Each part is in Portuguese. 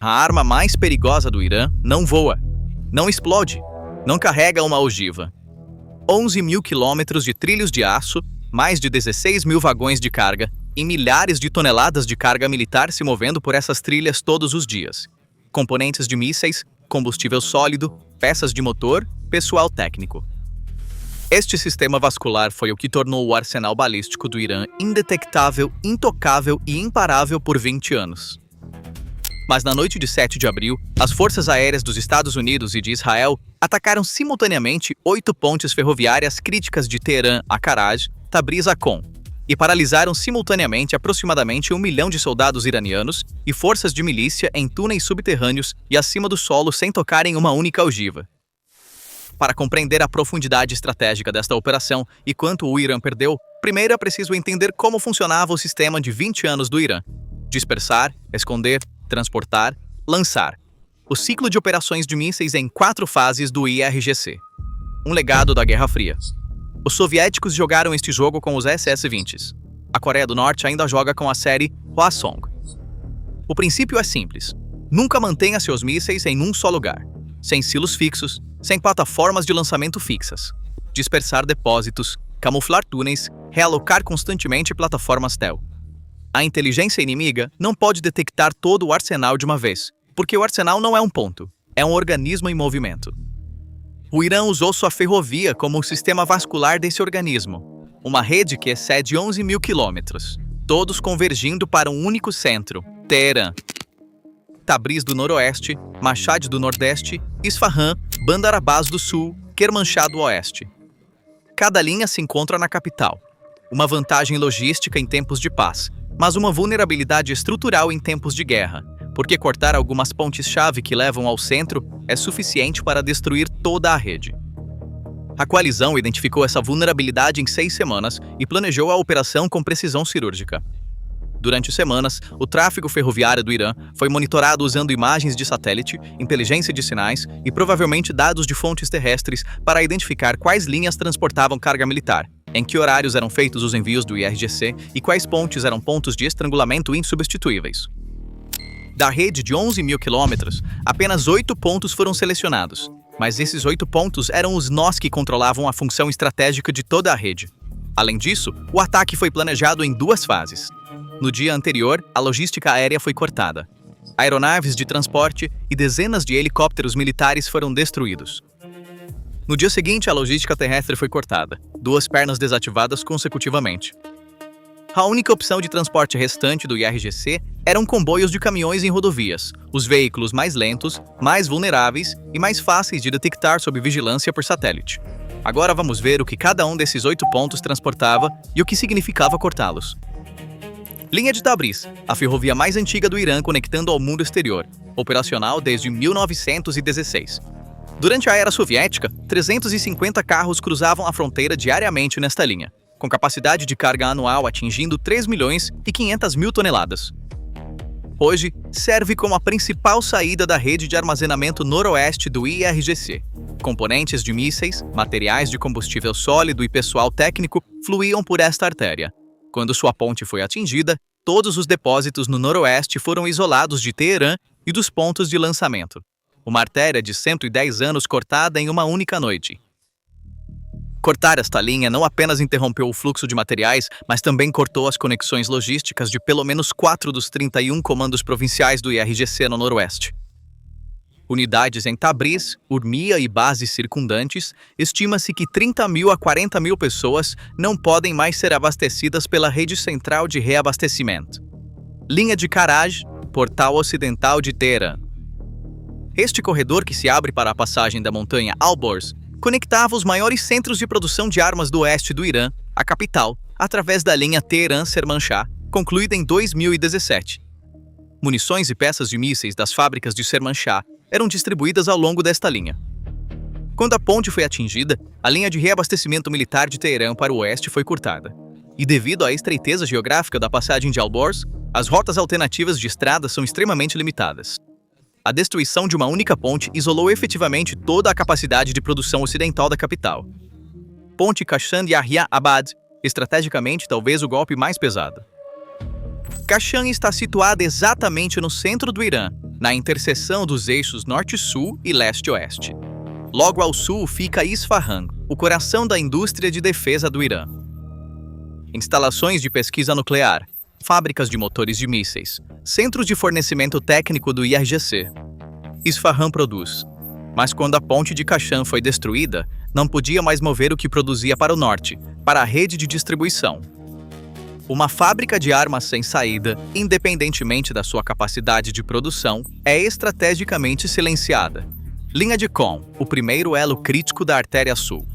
A arma mais perigosa do Irã não voa, não explode, não carrega uma ogiva. 11 mil quilômetros de trilhos de aço, mais de 16 mil vagões de carga e milhares de toneladas de carga militar se movendo por essas trilhas todos os dias. Componentes de mísseis, combustível sólido, peças de motor, pessoal técnico. Este sistema vascular foi o que tornou o arsenal balístico do Irã indetectável, intocável e imparável por 20 anos. Mas na noite de 7 de abril, as forças aéreas dos Estados Unidos e de Israel atacaram simultaneamente 8 pontes ferroviárias críticas de Teherã a Karaj, Tabriz a Qom, e paralisaram simultaneamente aproximadamente 1 milhão de soldados iranianos e forças de milícia em túneis subterrâneos e acima do solo sem tocarem uma única ogiva. Para compreender a profundidade estratégica desta operação e quanto o Irã perdeu, primeiro é preciso entender como funcionava o sistema de 20 anos do Irã: dispersar, esconder, transportar, lançar. O ciclo de operações de mísseis em 4 fases do IRGC. Um legado da Guerra Fria. Os soviéticos jogaram este jogo com os SS-20s. A Coreia do Norte ainda joga com a série Hwasong. O princípio é simples. Nunca mantenha seus mísseis em um só lugar, sem silos fixos, sem plataformas de lançamento fixas. Dispersar depósitos, camuflar túneis, realocar constantemente plataformas TEL. A inteligência inimiga não pode detectar todo o arsenal de uma vez, porque o arsenal não é um ponto, é um organismo em movimento. O Irã usou sua ferrovia como o sistema vascular desse organismo, uma rede que excede 11 mil quilômetros, todos convergindo para um único centro, Teherã. Tabriz do Noroeste, Mashhad do Nordeste, Isfahan, Bandar Abbas do Sul, Kermanshah do Oeste. Cada linha se encontra na capital. Uma vantagem logística em tempos de paz, mas uma vulnerabilidade estrutural em tempos de guerra, porque cortar algumas pontes-chave que levam ao centro é suficiente para destruir toda a rede. A coalizão identificou essa vulnerabilidade em 6 semanas e planejou a operação com precisão cirúrgica. Durante semanas, o tráfego ferroviário do Irã foi monitorado usando imagens de satélite, inteligência de sinais e provavelmente dados de fontes terrestres para identificar quais linhas transportavam carga militar, em que horários eram feitos os envios do IRGC e quais pontes eram pontos de estrangulamento insubstituíveis. Da rede de 11 mil quilômetros, apenas 8 pontos foram selecionados, mas esses 8 pontos eram os nós que controlavam a função estratégica de toda a rede. Além disso, o ataque foi planejado em 2 fases. No dia anterior, a logística aérea foi cortada. Aeronaves de transporte e dezenas de helicópteros militares foram destruídos. No dia seguinte, a logística terrestre foi cortada, 2 pernas desativadas consecutivamente. A única opção de transporte restante do IRGC eram comboios de caminhões em rodovias, os veículos mais lentos, mais vulneráveis e mais fáceis de detectar sob vigilância por satélite. Agora vamos ver o que cada um desses 8 pontos transportava e o que significava cortá-los. Linha de Tabriz, a ferrovia mais antiga do Irã conectando ao mundo exterior, operacional desde 1916. Durante a era soviética, 350 carros cruzavam a fronteira diariamente nesta linha, com capacidade de carga anual atingindo 3 milhões e 500 mil toneladas. Hoje, serve como a principal saída da rede de armazenamento noroeste do IRGC. Componentes de mísseis, materiais de combustível sólido e pessoal técnico fluíam por esta artéria. Quando sua ponte foi atingida, todos os depósitos no noroeste foram isolados de Teherã e dos pontos de lançamento. Uma artéria de 110 anos cortada em uma única noite. Cortar esta linha não apenas interrompeu o fluxo de materiais, mas também cortou as conexões logísticas de pelo menos 4 dos 31 comandos provinciais do IRGC no noroeste. Unidades em Tabriz, Urmia e bases circundantes, estima-se que 30 mil a 40 mil pessoas não podem mais ser abastecidas pela rede central de reabastecimento. Linha de Karaj, portal ocidental de Teherã. Este corredor que se abre para a passagem da montanha Alborz conectava os maiores centros de produção de armas do oeste do Irã, a capital, através da linha Teherã-Kermanshah, concluída em 2017. Munições e peças de mísseis das fábricas de Kermanshah eram distribuídas ao longo desta linha. Quando a ponte foi atingida, a linha de reabastecimento militar de Teherã para o oeste foi cortada. E devido à estreiteza geográfica da passagem de Alborz, as rotas alternativas de estrada são extremamente limitadas. A destruição de uma única ponte isolou efetivamente toda a capacidade de produção ocidental da capital. Ponte Kashan Yahya Abad, estrategicamente talvez o golpe mais pesado. Kashan está situada exatamente no centro do Irã, na interseção dos eixos norte-sul e leste-oeste. Logo ao sul fica Isfahan, o coração da indústria de defesa do Irã. Instalações de pesquisa nuclear, fábricas de motores de mísseis, centros de fornecimento técnico do IRGC. Isfahan produz. Mas quando a ponte de Kashan foi destruída, não podia mais mover o que produzia para o norte, para a rede de distribuição. Uma fábrica de armas sem saída, independentemente da sua capacidade de produção, é estrategicamente silenciada. Linha de Qom, o primeiro elo crítico da artéria sul.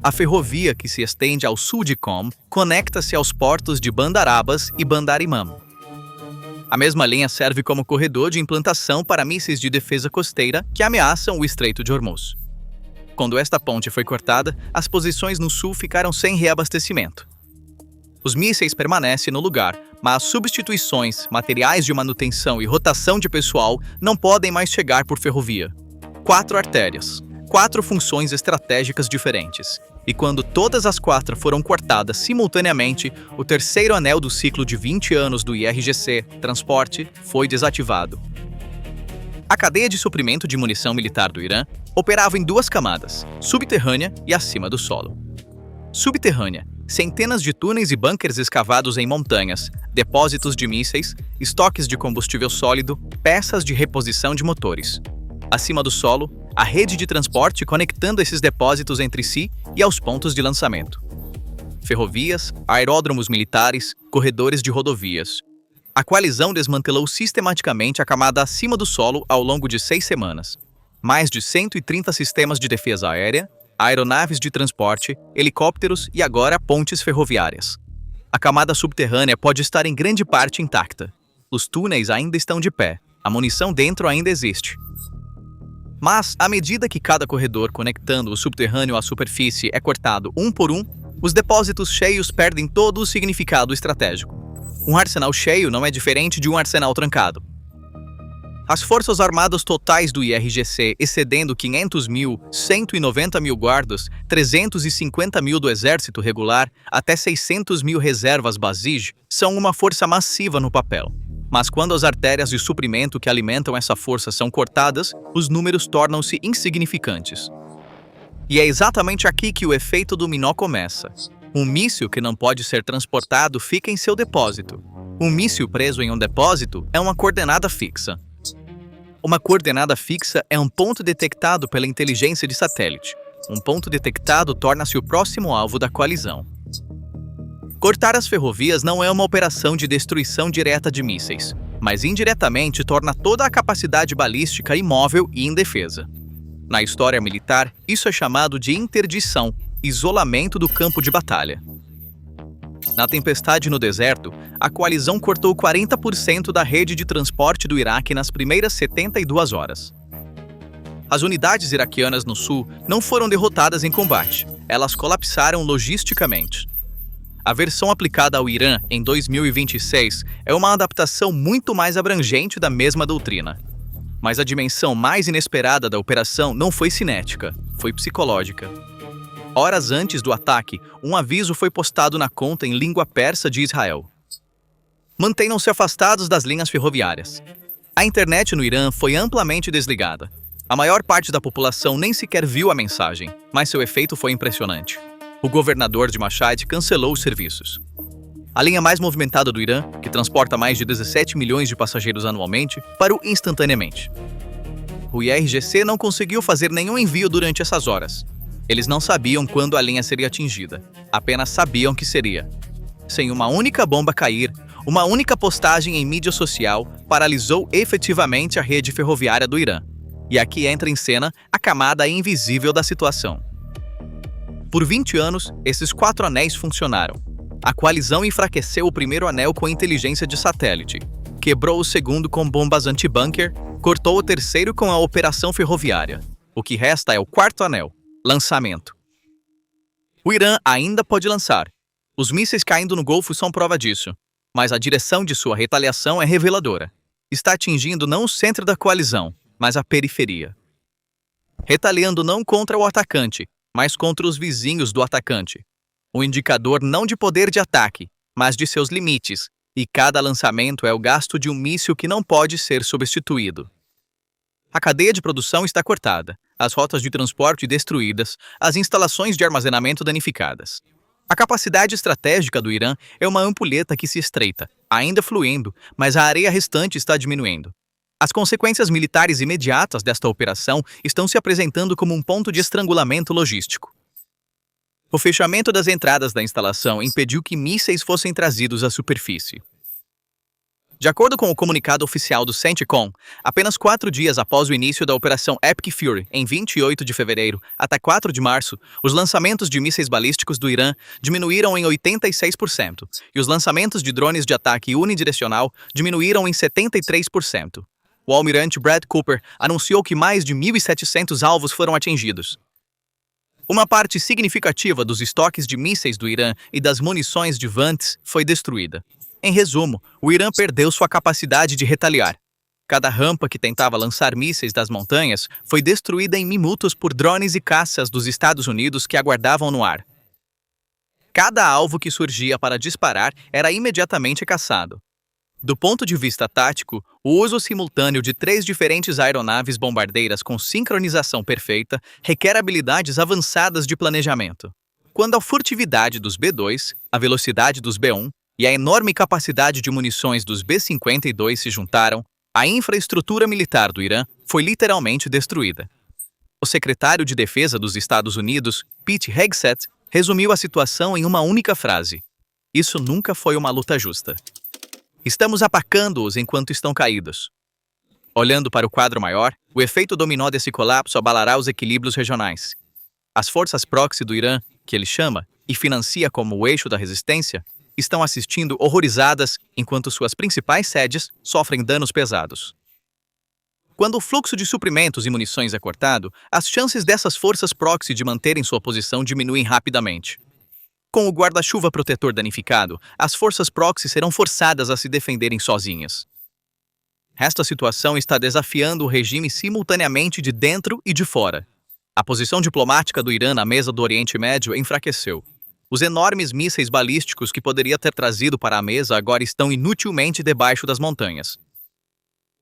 A ferrovia que se estende ao sul de Qom conecta-se aos portos de Bandar Abbas e Bandar Imam. A mesma linha serve como corredor de implantação para mísseis de defesa costeira que ameaçam o Estreito de Hormuz. Quando esta ponte foi cortada, as posições no sul ficaram sem reabastecimento. Os mísseis permanecem no lugar, mas substituições, materiais de manutenção e rotação de pessoal não podem mais chegar por ferrovia. 4 artérias, 4 funções estratégicas diferentes. E quando todas as 4 foram cortadas simultaneamente, o terceiro anel do ciclo de 20 anos do IRGC, transporte, foi desativado. A cadeia de suprimento de munição militar do Irã operava em 2 camadas, subterrânea e acima do solo. Subterrânea, centenas de túneis e bunkers escavados em montanhas, depósitos de mísseis, estoques de combustível sólido, peças de reposição de motores. Acima do solo, a rede de transporte conectando esses depósitos entre si e aos pontos de lançamento. Ferrovias, aeródromos militares, corredores de rodovias. A coalizão desmantelou sistematicamente a camada acima do solo ao longo de 6 semanas. Mais de 130 sistemas de defesa aérea, aeronaves de transporte, helicópteros e agora pontes ferroviárias. A camada subterrânea pode estar em grande parte intacta. Os túneis ainda estão de pé, a munição dentro ainda existe. Mas, à medida que cada corredor conectando o subterrâneo à superfície é cortado um por um, os depósitos cheios perdem todo o significado estratégico. Um arsenal cheio não é diferente de um arsenal trancado. As forças armadas totais do IRGC, excedendo 500 mil, 190 mil guardas, 350 mil do exército regular, até 600 mil reservas Basij, são uma força massiva no papel. Mas quando as artérias de suprimento que alimentam essa força são cortadas, os números tornam-se insignificantes. E é exatamente aqui que o efeito dominó começa. Um míssil que não pode ser transportado fica em seu depósito. Um míssil preso em um depósito é uma coordenada fixa. Uma coordenada fixa é um ponto detectado pela inteligência de satélite. Um ponto detectado torna-se o próximo alvo da coalizão. Cortar as ferrovias não é uma operação de destruição direta de mísseis, mas indiretamente torna toda a capacidade balística imóvel e indefesa. Na história militar, isso é chamado de interdição, isolamento do campo de batalha. Na tempestade no deserto, a coalizão cortou 40% da rede de transporte do Iraque nas primeiras 72 horas. As unidades iraquianas no sul não foram derrotadas em combate, elas colapsaram logisticamente. A versão aplicada ao Irã em 2026 é uma adaptação muito mais abrangente da mesma doutrina. Mas a dimensão mais inesperada da operação não foi cinética, foi psicológica. Horas antes do ataque, um aviso foi postado na conta em língua persa de Israel. Mantenham-se afastados das linhas ferroviárias. A internet no Irã foi amplamente desligada. A maior parte da população nem sequer viu a mensagem, mas seu efeito foi impressionante. O governador de Mashhad cancelou os serviços. A linha mais movimentada do Irã, que transporta mais de 17 milhões de passageiros anualmente, parou instantaneamente. O IRGC não conseguiu fazer nenhum envio durante essas horas. Eles não sabiam quando a linha seria atingida, apenas sabiam que seria. Sem uma única bomba cair, uma única postagem em mídia social paralisou efetivamente a rede ferroviária do Irã. E aqui entra em cena a camada invisível da situação. Por 20 anos, esses 4 anéis funcionaram. A coalizão enfraqueceu o primeiro anel com inteligência de satélite, quebrou o segundo com bombas anti-bunker, cortou o terceiro com a operação ferroviária. O que resta é o 4º anel, lançamento. O Irã ainda pode lançar. Os mísseis caindo no Golfo são prova disso, mas a direção de sua retaliação é reveladora. Está atingindo não o centro da coalizão, mas a periferia. Retaliando não contra o atacante, mas contra os vizinhos do atacante. Um indicador não de poder de ataque, mas de seus limites, e cada lançamento é o gasto de um míssil que não pode ser substituído. A cadeia de produção está cortada, as rotas de transporte destruídas, as instalações de armazenamento danificadas. A capacidade estratégica do Irã é uma ampulheta que se estreita, ainda fluindo, mas a areia restante está diminuindo. As consequências militares imediatas desta operação estão se apresentando como um ponto de estrangulamento logístico. O fechamento das entradas da instalação impediu que mísseis fossem trazidos à superfície. De acordo com o comunicado oficial do CENTCOM, apenas 4 dias após o início da Operação Epic Fury, em 28 de fevereiro até 4 de março, os lançamentos de mísseis balísticos do Irã diminuíram em 86% e os lançamentos de drones de ataque unidirecional diminuíram em 73%. O almirante Brad Cooper anunciou que mais de 1.700 alvos foram atingidos. Uma parte significativa dos estoques de mísseis do Irã e das munições de Vants foi destruída. Em resumo, o Irã perdeu sua capacidade de retaliar. Cada rampa que tentava lançar mísseis das montanhas foi destruída em minutos por drones e caças dos Estados Unidos que aguardavam no ar. Cada alvo que surgia para disparar era imediatamente caçado. Do ponto de vista tático, o uso simultâneo de 3 diferentes aeronaves bombardeiras com sincronização perfeita requer habilidades avançadas de planejamento. Quando a furtividade dos B-2, a velocidade dos B-1 e a enorme capacidade de munições dos B-52 se juntaram, a infraestrutura militar do Irã foi literalmente destruída. O secretário de Defesa dos Estados Unidos, Pete Hegseth, resumiu a situação em uma única frase: "Isso nunca foi uma luta justa. Estamos atacando-os enquanto estão caídos." Olhando para o quadro maior, o efeito dominó desse colapso abalará os equilíbrios regionais. As forças proxy do Irã, que ele chama e financia como o eixo da resistência, estão assistindo horrorizadas enquanto suas principais sedes sofrem danos pesados. Quando o fluxo de suprimentos e munições é cortado, as chances dessas forças proxy de manterem sua posição diminuem rapidamente. Com o guarda-chuva protetor danificado, as forças proxy serão forçadas a se defenderem sozinhas. Esta situação está desafiando o regime simultaneamente de dentro e de fora. A posição diplomática do Irã na mesa do Oriente Médio enfraqueceu. Os enormes mísseis balísticos que poderia ter trazido para a mesa agora estão inutilmente debaixo das montanhas.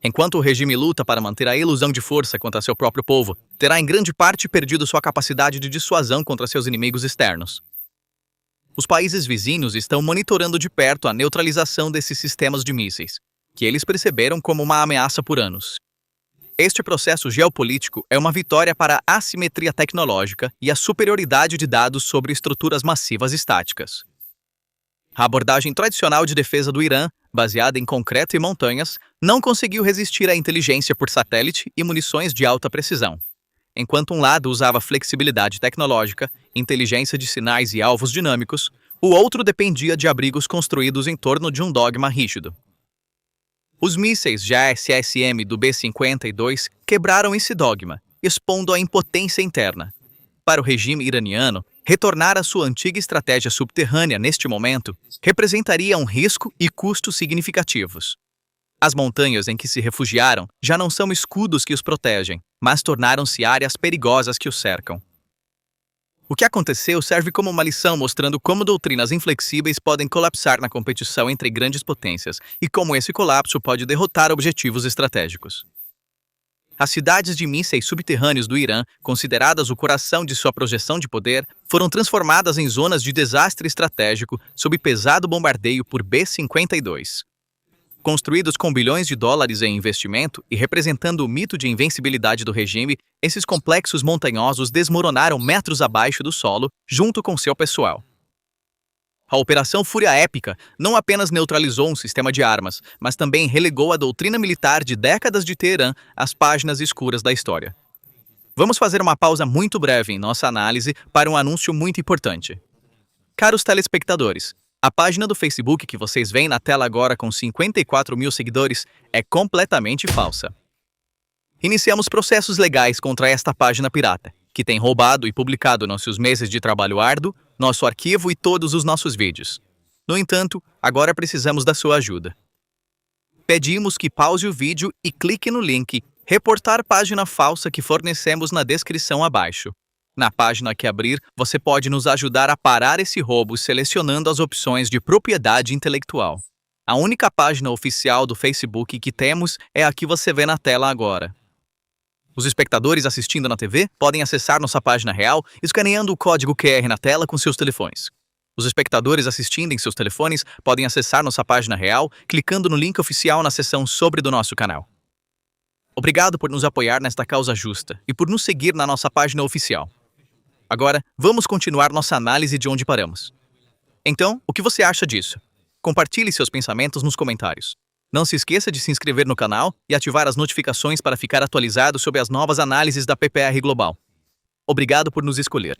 Enquanto o regime luta para manter a ilusão de força contra seu próprio povo, terá em grande parte perdido sua capacidade de dissuasão contra seus inimigos externos. Os países vizinhos estão monitorando de perto a neutralização desses sistemas de mísseis, que eles perceberam como uma ameaça por anos. Este processo geopolítico é uma vitória para a assimetria tecnológica e a superioridade de dados sobre estruturas massivas estáticas. A abordagem tradicional de defesa do Irã, baseada em concreto e montanhas, não conseguiu resistir à inteligência por satélite e munições de alta precisão. Enquanto um lado usava flexibilidade tecnológica, inteligência de sinais e alvos dinâmicos, o outro dependia de abrigos construídos em torno de um dogma rígido. Os mísseis JSSM do B-52 quebraram esse dogma, expondo a impotência interna. Para o regime iraniano, retornar à sua antiga estratégia subterrânea neste momento representaria um risco e custos significativos. As montanhas em que se refugiaram já não são escudos que os protegem, mas tornaram-se áreas perigosas que os cercam. O que aconteceu serve como uma lição mostrando como doutrinas inflexíveis podem colapsar na competição entre grandes potências e como esse colapso pode derrotar objetivos estratégicos. As cidades de mísseis subterrâneos do Irã, consideradas o coração de sua projeção de poder, foram transformadas em zonas de desastre estratégico sob pesado bombardeio por B-52. Construídos com bilhões de dólares em investimento e representando o mito de invencibilidade do regime, esses complexos montanhosos desmoronaram metros abaixo do solo, junto com seu pessoal. A Operação Fúria Épica não apenas neutralizou um sistema de armas, mas também relegou a doutrina militar de décadas de Teherã às páginas escuras da história. Vamos fazer uma pausa muito breve em nossa análise para um anúncio muito importante. Caros telespectadores, a página do Facebook que vocês veem na tela agora com 54 mil seguidores é completamente falsa. Iniciamos processos legais contra esta página pirata, que tem roubado e publicado nossos meses de trabalho árduo, nosso arquivo e todos os nossos vídeos. No entanto, agora precisamos da sua ajuda. Pedimos que pause o vídeo e clique no link "Reportar página falsa" que fornecemos na descrição abaixo. Na página que abrir, você pode nos ajudar a parar esse roubo selecionando as opções de propriedade intelectual. A única página oficial do Facebook que temos é a que você vê na tela agora. Os espectadores assistindo na TV podem acessar nossa página real escaneando o código QR na tela com seus telefones. Os espectadores assistindo em seus telefones podem acessar nossa página real clicando no link oficial na seção sobre do nosso canal. Obrigado por nos apoiar nesta causa justa e por nos seguir na nossa página oficial. Agora, vamos continuar nossa análise de onde paramos. Então, o que você acha disso? Compartilhe seus pensamentos nos comentários. Não se esqueça de se inscrever no canal e ativar as notificações para ficar atualizado sobre as novas análises da PPR Global. Obrigado por nos escolher.